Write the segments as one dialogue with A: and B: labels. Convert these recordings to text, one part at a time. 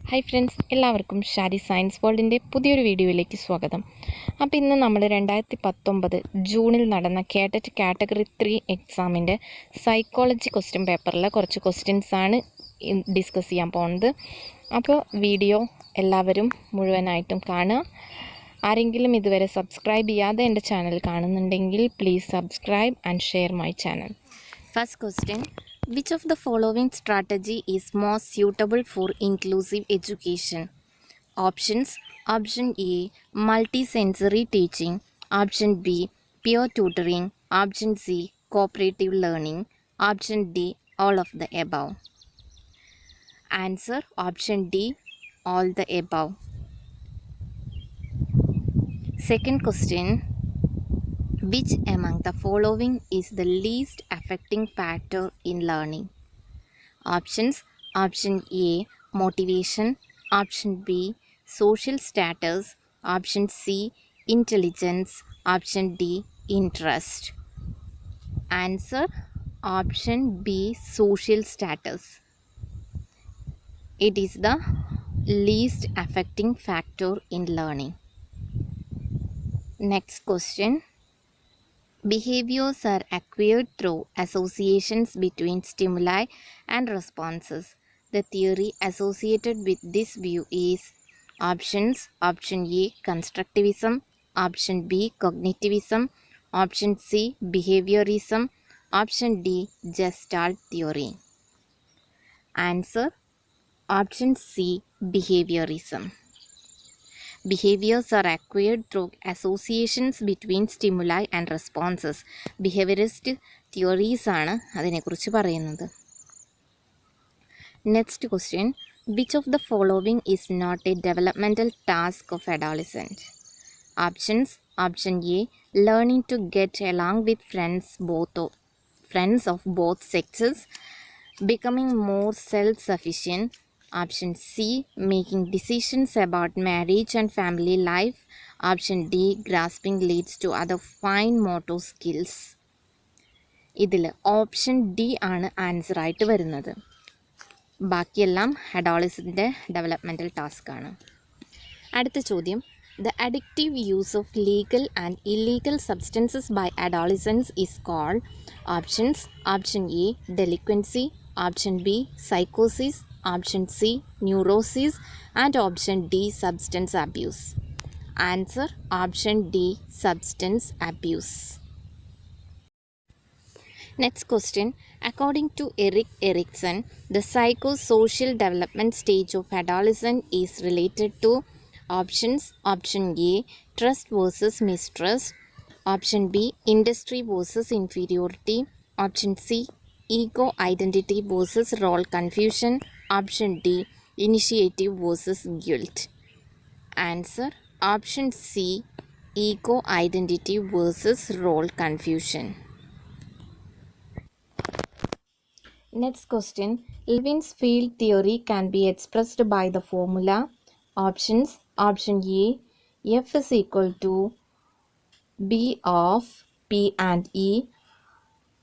A: Hi friends, എല്ലാവർക്കും Shari science വേൾഡിൻ്റെ പുതിയൊരു വീഡിയോയിലേക്ക് സ്വാഗതം. അപ്പോൾ ഇന്ന് നമ്മൾ 2019 ജൂണിൽ നടന്ന കേട്ടറ്റ് കാറ്റഗറി 3 എക്സാമിൻ്റെ സൈക്കോളജി ക്വസ്റ്റ്യൻ പേപ്പറിലെ കുറച്ച് ക്വസ്റ്റ്യൻസാണ് ഡിസ്കസ് ചെയ്യാൻ പോകുന്നത്. അപ്പോൾ വീഡിയോ എല്ലാവരും മുഴുവനായിട്ടും കാണുക. ആരെങ്കിലും ഇതുവരെ സബ്സ്ക്രൈബ് ചെയ്യാതെ എൻ്റെ ചാനൽ കാണുന്നുണ്ടെങ്കിൽ please subscribe and share my channel. First question: which of the following strategy is most suitable for inclusive education? Options: Option A, multisensory teaching. Option B, peer tutoring. Option C, cooperative learning. Option D, all of the above. Answer: Option D, all the above. Second question: which among the following is the least affecting factor in learning? Options: Option A, motivation. Option B, social status. Option C, intelligence. Option D, interest. Answer: Option B, social status. It is the least affecting factor in learning. Next question: behaviors are acquired through associations between stimuli and responses. The theory associated with this view is options: Option A, constructivism. Option B, cognitivism. Option C, behaviorism. Option D, Gestalt theory. Answer: Option C, behaviorism. Behaviors are acquired through associations between stimuli and responses. Behaviorist theories ആണ് അതിനെക്കുറിച്ച് പറയുന്നത്. Next question: which of the following is not a developmental task of adolescent? Options: Option A, learning to get along with friends of both sexes, becoming more self-sufficient. Option C, making decisions about marriage and family life. Option D, grasping leads to other fine motor skills. ഇതിൽ option D ആണ് answer ആയിട്ട് വരുന്നത്. ബാക്കിയെല്ലാം അഡോളസൻ്റെ developmental task ആണ്. അടുത്ത ചോദ്യം: the addictive use of legal and illegal substances by adolescents is called. Options: Option A, delinquency. Option B, psychosis. Option C, neurosis. And Option D, substance abuse. Answer: Option D, substance abuse. Next question: according to Erik Erikson, the psychosocial development stage of adolescence is related to options: Option A, trust versus mistrust. Option B, industry versus inferiority. Option C, ego identity versus role confusion. Option D, initiative versus guilt. Answer: Option C, ego identity versus role confusion. Next question: Levin's field theory can be expressed by the formula. Options: Option A, F is equal to B of P and E.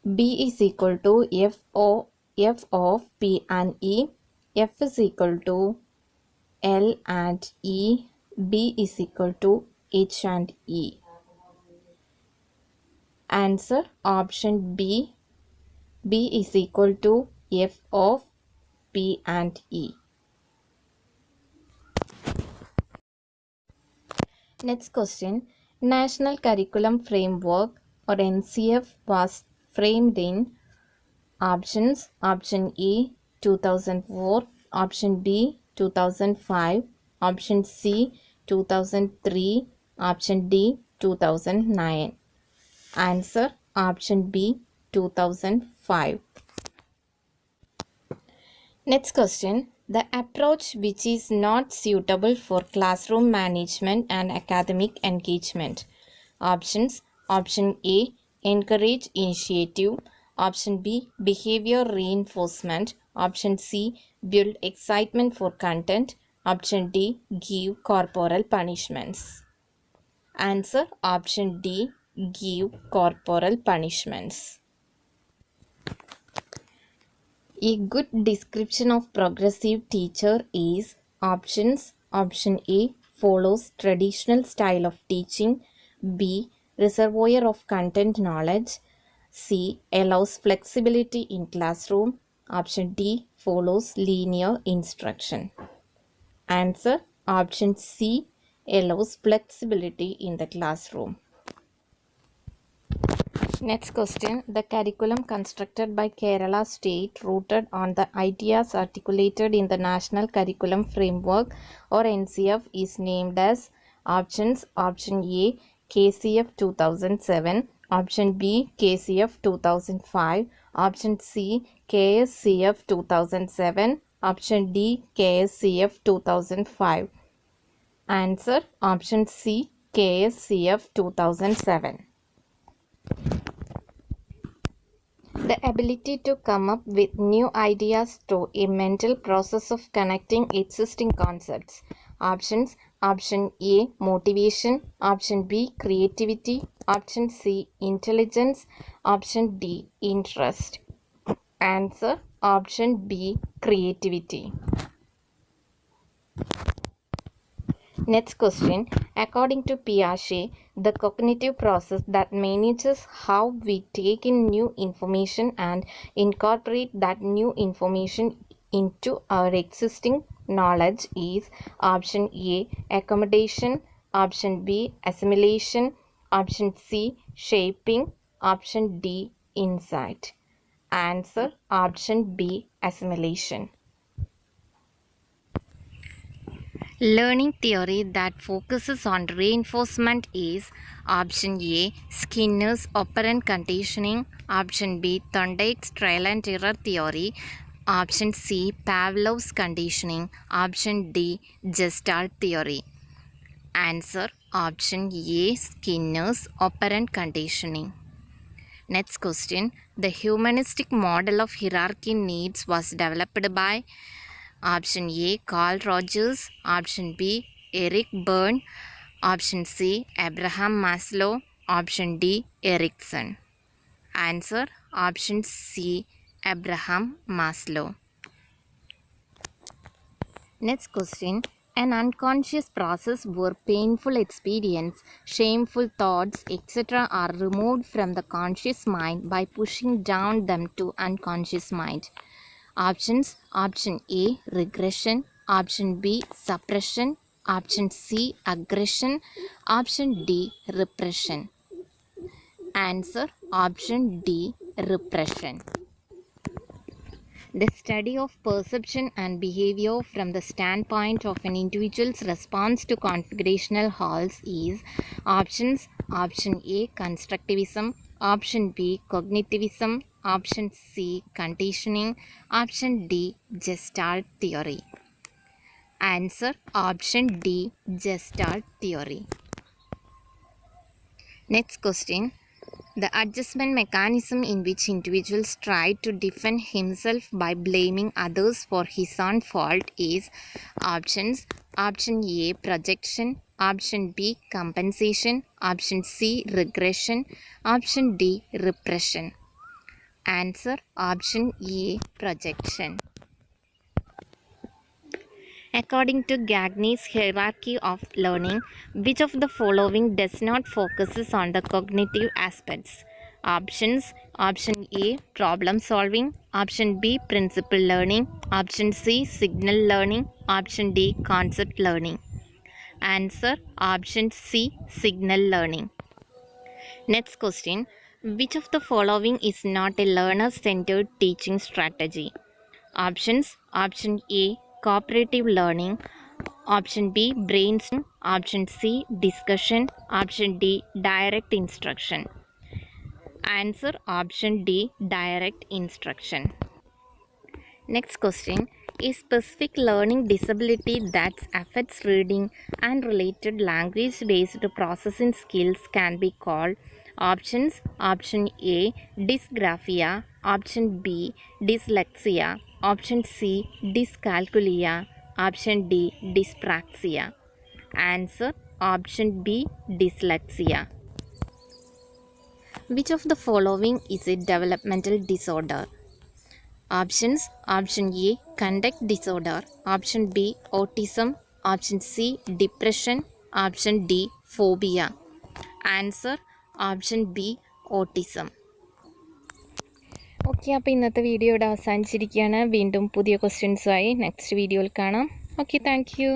A: B is equal to F of P and E. F is equal to L and E. B is equal to H and E. Answer: Option B. B is equal to F of P and E. Next question: National Curriculum Framework or NCF was framed in options: Option A, 2004. Option B, 2005. Option C, 2003. Option D, 2009. Answer: Option B, 2005. Next question: the approach which is not suitable for classroom management and academic engagement. Options: Option A, encourage initiative. Option B, behavior reinforcement. Option C, build excitement for content. Option D, give corporal punishments. Answer: Option D, give corporal punishments. A good description of progressive teacher is options. Option A follows traditional style of teaching. B reservoir of content knowledge. C allows flexibility in classroom. Option D follows linear instruction. Answer option C allows flexibility in the classroom. Next question. The curriculum constructed by Kerala State rooted on the ideas articulated in the National Curriculum Framework or NCF is named as options. Option A KCF 2007, option B KCF 2005, option C KSCF 2007, option D KSCF 2005. Answer option C KSCF 2007. The ability to come up with new ideas through a mental process of connecting existing concepts. Options. Option A motivation, option B creativity, option C intelligence, option D interest. Answer option B creativity. Next question. According to Piaget, the cognitive process that manages how we take in new information and incorporate that new information into our existing knowledge is option A accommodation, option B assimilation, option C shaping, option D insight. Answer option B assimilation. Learning theory that focuses on reinforcement is option A Skinner's operant conditioning, option B Thorndike's trial and error theory, option C Pavlov's conditioning, option D Gestalt theory. Answer option A Skinner's operant conditioning. Next question. The humanistic model of hierarchy needs was developed by option A Carl Rogers, option B Eric Berne, option C Abraham Maslow, option D Erikson. Answer option C Abraham Maslow. Next question. An unconscious process where painful experience, shameful thoughts, etc. are removed from the conscious mind by pushing down them to unconscious mind. Options. Option A regression, option B suppression, option C aggression, option D repression. Answer option D repression. The study of perception and behavior from the standpoint of an individual's response to configurational halls is options. Option A constructivism, option B cognitivism, option C conditioning, option D Gestalt theory. Answer option D Gestalt theory. Next question. The adjustment mechanism in which individuals try to defend himself by blaming others for his own fault is options. Option A projection, option B compensation, option C regression, option D repression. Answer option A projection. According to Gagne's hierarchy of learning, which of the following does not focuses on the cognitive aspects? Options. Option A problem solving, option B principle learning, option C signal learning, option D concept learning. Answer option C signal learning. Next question. Which of the following is not a learner-centered teaching strategy? Options. Option A cooperative learning, option B brainstorming, option C discussion, option D direct instruction. Answer option D direct instruction. Next question. A specific learning disability that affects reading and related language based processing skills can be called options. Option A dysgraphia, option B dyslexia, option C dyscalculia, option D dyspraxia. Answer option B dyslexia. Which of the following is a developmental disorder? Options: Option A, conduct disorder. Option B, autism. Option C, depression. Option D, phobia. Answer: Option B, autism. Okay, അപ്പോൾ ഇന്നത്തെ video ഇവിടെ അവസാനിച്ചിരിക്കുകയാണ്. വീണ്ടും പുതിയ ക്വസ്റ്റ്യൻസുമായി next വീഡിയോയിൽ കാണാം. Okay, thank you.